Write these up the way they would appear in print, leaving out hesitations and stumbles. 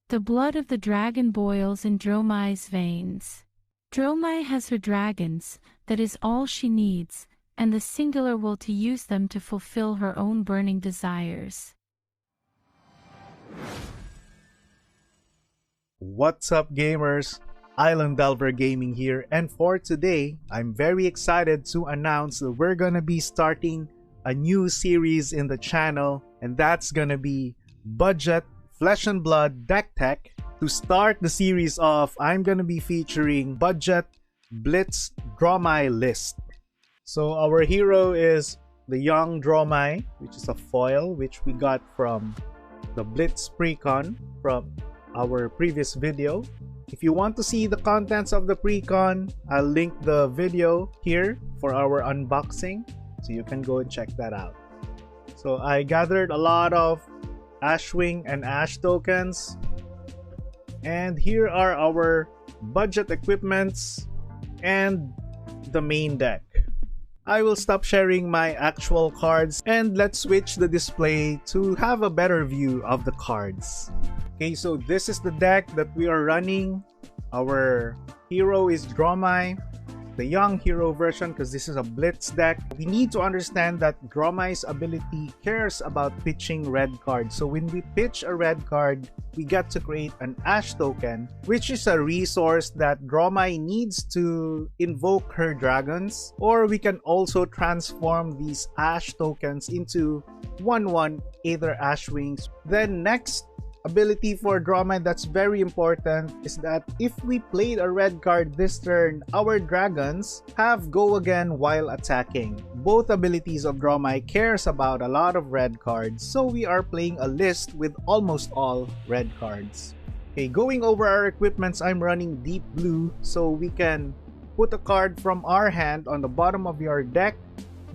The blood of the dragon boils in Dromai's veins. Dromai has her dragons, that is all she needs, and the singular will to use them to fulfill her own burning desires. What's up, gamers? Island Delver Gaming here, and for today, I'm very excited to announce that we're gonna be starting a new series in the channel, and that's gonna be Budget Flesh and Blood Deck Tech. To start the series off, I'm gonna be featuring Budget Blitz Dromai list. So our hero is the young Dromai, which is a foil which we got from the Blitz Precon from our previous video. If you want to see the contents of the Precon, I'll link the video here for our unboxing, so you can go and check that out. So I gathered a lot of Ashwing and Ash tokens, and here are our budget equipments and the main deck. I will stop sharing my actual cards and let's switch the display to have a better view of the cards. Okay, so this is the deck that we are running. Our hero is Dromai, the young hero version, because this is a Blitz deck. We need to understand that Dromai's ability cares about pitching red cards. So when we pitch a red card, we get to create an Ash token, which is a resource that Dromai needs to invoke her dragons, or we can also transform these Ash tokens into 1/1 Aether Ashwings. Then next ability for Dromai that's very important is that if we played a red card this turn, our dragons have go again while attacking. Both abilities of Dromai cares about a lot of red cards, so we are playing a list with almost all red cards. Okay, going over our equipments, I'm running Deep Blue, so we can put a card from our hand on the bottom of your deck,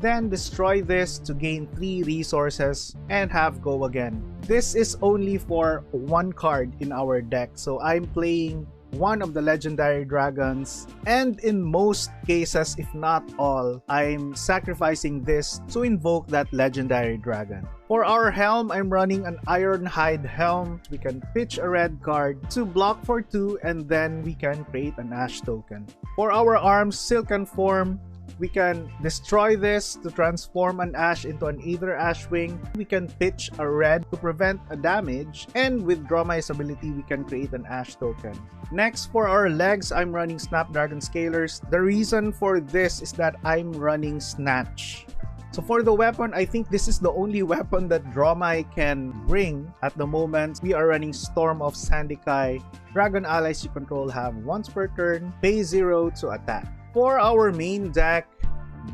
then destroy this to gain 3 resources and have go again. This is only for one card in our deck, so I'm playing one of the legendary dragons, and in most cases, if not all, I'm sacrificing this to invoke that legendary dragon. For our helm, I'm running an Ironhide helm. We can pitch a red card to block for 2, and then we can create an Ash token. For our arms, Silken Form, we can destroy this to transform an Ash into an Aether Ashwing. We can pitch a red to prevent a damage, and with Dromai's ability, we can create an Ash token. Next, for our legs, I'm running Snapdragon Scalers. The reason for this is that I'm running Snatch. So for the weapon, I think this is the only weapon that Dromai can bring at the moment. We are running Storm of Sandikai. Dragon allies you control have once per turn, pay 0 to attack. For our main deck,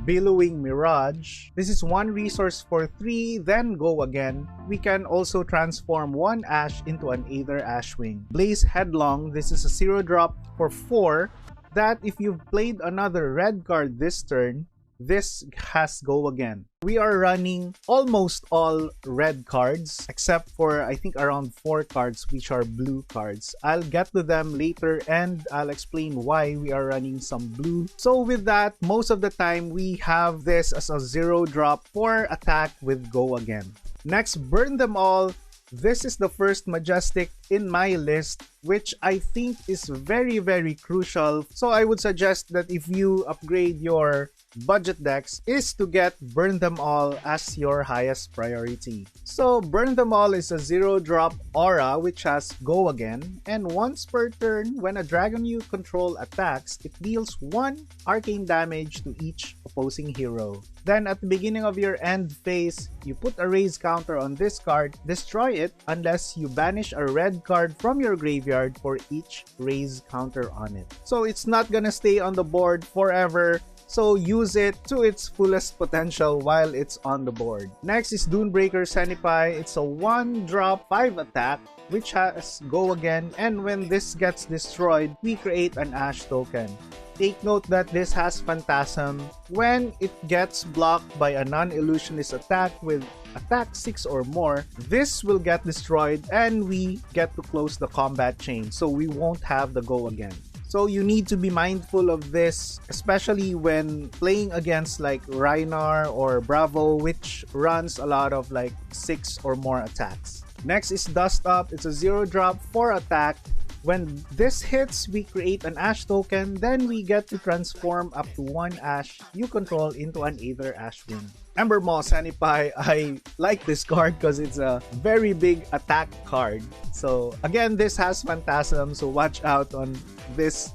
Billowing Mirage, this is 1 resource for 3, then go again. We can also transform 1 Ash into an Aether Ashwing. Blaze Headlong, this is a 0-drop for 4, that if you've played another red card this turn, this has go again. We are running almost all red cards except for I think around 4 cards which are blue cards. I'll get to them later and I'll explain why we are running some blue. So with that, most of the time we have this as a 0-drop for attack with go again. Next, Burn Them All. This is the first Majestic in my list, which I think is very crucial. So I would suggest that if you upgrade your budget decks is to get Burn Them All as your highest priority. So Burn Them All is a 0-drop aura which has go again, and once per turn when a dragon you control attacks, it deals 1 arcane damage to each opposing hero. Then at the beginning of your end phase, you put a raise counter on this card, destroy it unless you banish a red card from your graveyard for each raise counter on it. So it's not gonna stay on the board forever, so use it to its fullest potential while it's on the board. Next is Dunebreaker Senpai. It's a 1-drop 5 attack which has go again, and when this gets destroyed, we create an Ash token. Take note that this has Phantasm. When it gets blocked by a non-illusionist attack with attack 6 or more, this will get destroyed and we get to close the combat chain, so we won't have the go again. So you need to be mindful of this, especially when playing against like Rhinar or Bravo, which runs a lot of like 6 or more attacks. Next is Dust Up. It's a 0-drop for attack. When this hits, we create an Ash token, then we get to transform up to 1 Ash you control into an Aether Ashwing. Ember Moss Sanipai, I like this card because it's a very big attack card. So again, this has Phantasm, so watch out on this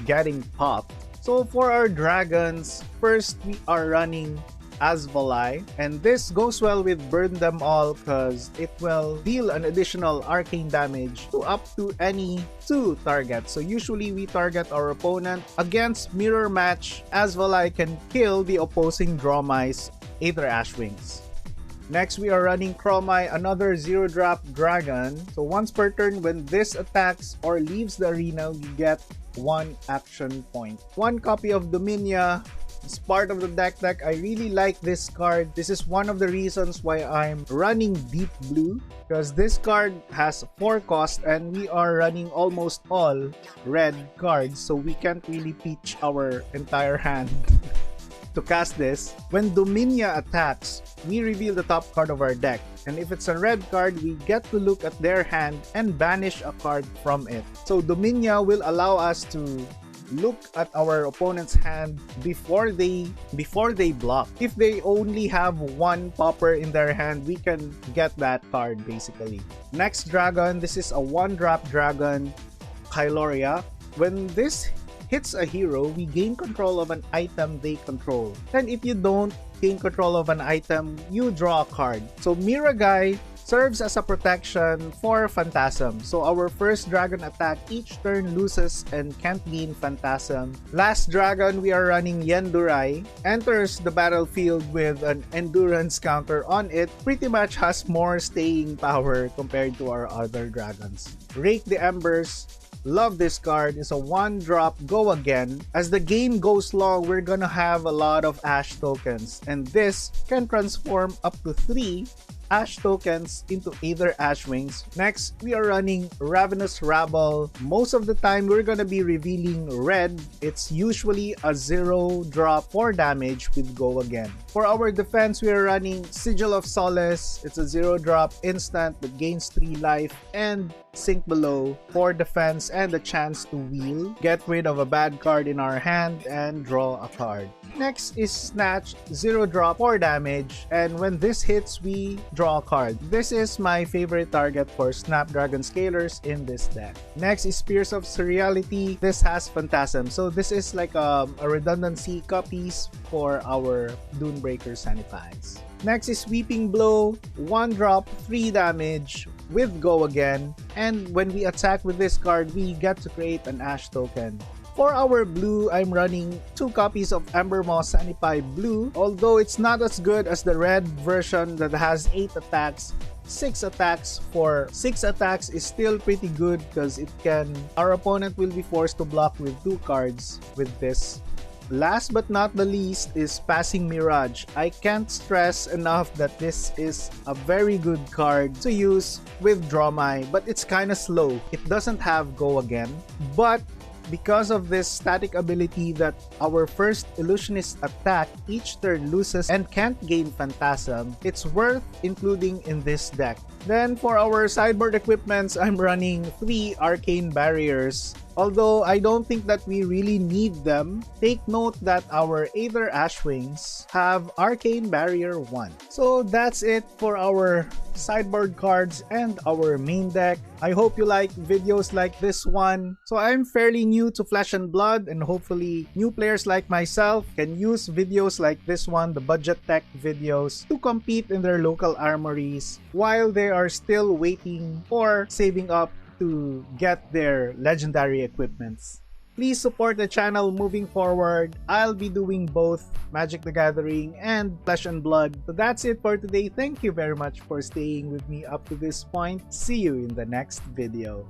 getting popped. So for our dragons, first we are running Asvolai, and this goes well with Burn Them All because it will deal an additional arcane damage to up to any 2 targets. So usually we target our opponent. Against mirror match, Asvolai can kill the opposing Dromai's Aether Ashwings. Next, we are running Chromai, another 0-drop dragon. So once per turn, when this attacks or leaves the arena, we get 1 action point. 1 copy of Dominia. It's part of the deck. I really like this card. This is one of the reasons why I'm running Deep Blue, because this card has 4 cost and we are running almost all red cards, so we can't really pitch our entire hand to cast this. When Dominia attacks, we reveal the top card of our deck, and if it's a red card, we get to look at their hand and banish a card from it. So Dominia will allow us to look at our opponent's hand before they block. If they only have 1 popper in their hand, we can get that card basically. Next dragon, this is a 1-drop dragon, Kyloria. When this hits a hero, we gain control of an item they control. And if you don't gain control of an item, you draw a card. So Miragai serves as a protection for Phantasm. So our first dragon attack each turn loses and can't gain Phantasm. Last dragon, we are running Yendurai. Enters the battlefield with an endurance counter on it. Pretty much has more staying power compared to our other dragons. Rake the Embers. Love this card. It's a 1-drop go again. As the game goes long, we're gonna have a lot of Ash tokens, and this can transform up to 3 Ash tokens into Aether Ashwings. Next, we are running Ravenous Rabble. Most of the time, we're gonna be revealing red. It's usually a 0-drop for damage with Go Again. For our defense, we are running Sigil of Solace. It's a 0-drop instant that gains 3 life, and Sink Below for defense and a chance to wheel, get rid of a bad card in our hand, and draw a card. Next is Snatch, 0-drop for damage, and when this hits, we draw a card. This is my favorite target for Snapdragon Scalers in this deck. Next is Spears of Surreality. This has Phantasm, so this is like a redundancy copies for our Dunebreaker Sanitize. Next is Sweeping Blow, 1-drop, 3 damage with Go Again, and when we attack with this card, we get to create an Ash token. For our blue, I'm running 2 copies of Ember Moss Sanipai Blue. Although it's not as good as the red version that has 8 attacks, 6 attacks for 6 attacks is still pretty good because our opponent will be forced to block with 2 cards with this. Last but not the least is Passing Mirage. I can't stress enough that this is a very good card to use with Dromai, but it's kind of slow. It doesn't have Go Again, but because of this static ability that our first illusionist attack each turn loses and can't gain Phantasm, it's worth including in this deck. Then for our sideboard equipments, I'm running 3 Arcane Barriers. Although I don't think that we really need them, take note that our Aether Ashwings have Arcane Barrier 1. So that's it for our sideboard cards and our main deck. I hope you like videos like this one. So I'm fairly new to Flesh and Blood, and hopefully new players like myself can use videos like this one, the budget tech videos, to compete in their local armories while they are still waiting or saving up to get their legendary equipments. Please support the channel moving forward. I'll be doing both Magic the Gathering and Flesh and Blood. So that's it for today. Thank you very much for staying with me up to this point. See you in the next video.